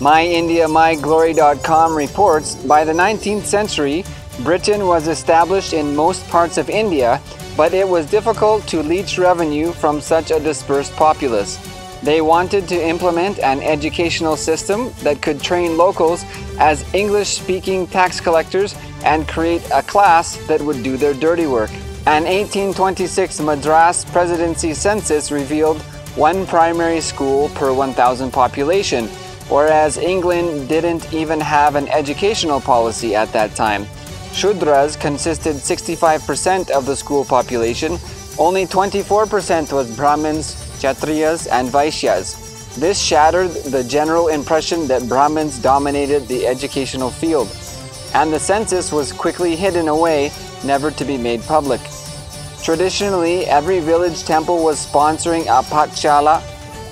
MyIndiaMyGlory.com reports, by the 19th century, Britain was established in most parts of India, but it was difficult to leach revenue from such a dispersed populace. They wanted to implement an educational system that could train locals as English-speaking tax collectors and create a class that would do their dirty work. An 1826 Madras Presidency census revealed one primary school per 1,000 population, whereas England didn't even have an educational policy at that time. Shudras consisted 65% of the school population. Only 24% was Brahmins, Kshatriyas and Vaishyas. This shattered the general impression that Brahmins dominated the educational field, and the census was quickly hidden away, never to be made public. Traditionally, every village temple was sponsoring a patshala,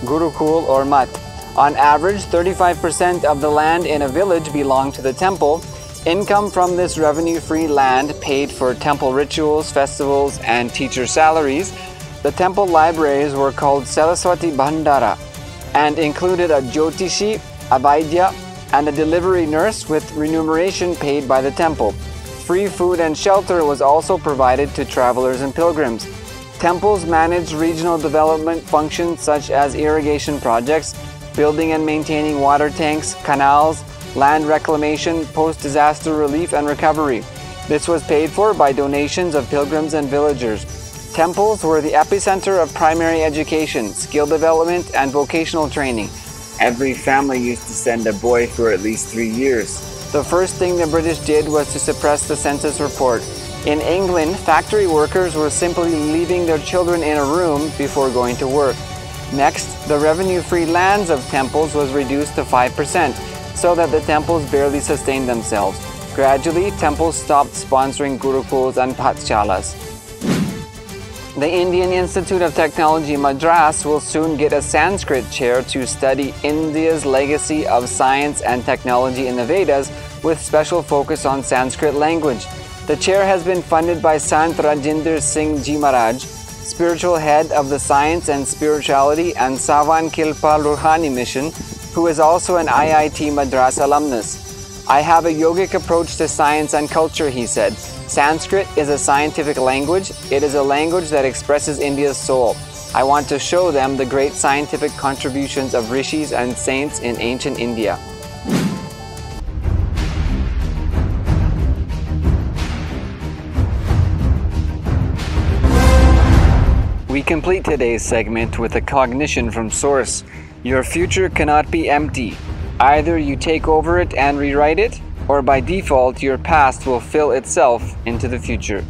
gurukul or mat. On average, 35% of the land in a village belonged to the temple. Income from this revenue-free land paid for temple rituals, festivals, and teacher salaries. The temple libraries were called Saraswati Bhandara and included a jyotishi, a vaidya, and a delivery nurse with remuneration paid by the temple. Free food and shelter was also provided to travelers and pilgrims. Temples managed regional development functions such as irrigation projects, building and maintaining water tanks, canals, land reclamation, post-disaster relief and recovery. This was paid for by donations of pilgrims and villagers. Temples were the epicenter of primary education, skill development, and vocational training. Every family used to send a boy for at least 3 years. The first thing the British did was to suppress the census report. In England, factory workers were simply leaving their children in a room before going to work. Next, the revenue-free lands of temples was reduced to 5%, so that the temples barely sustained themselves. Gradually, temples stopped sponsoring gurukuls and patshalas. The Indian Institute of Technology Madras will soon get a Sanskrit chair to study India's legacy of science and technology in the Vedas, with special focus on Sanskrit language. The chair has been funded by Sant Rajinder Singh Ji Maharaj, spiritual head of the Science and Spirituality and Savan Kilpal Ruhani Mission, who is also an IIT Madras alumnus. "I have a yogic approach to science and culture," he said. "Sanskrit is a scientific language. It is a language that expresses India's soul. I want to show them the great scientific contributions of rishis and saints in ancient India." We complete today's segment with a cognition from Source. Your future cannot be empty. Either you take over it and rewrite it, or by default your past will fill itself into the future.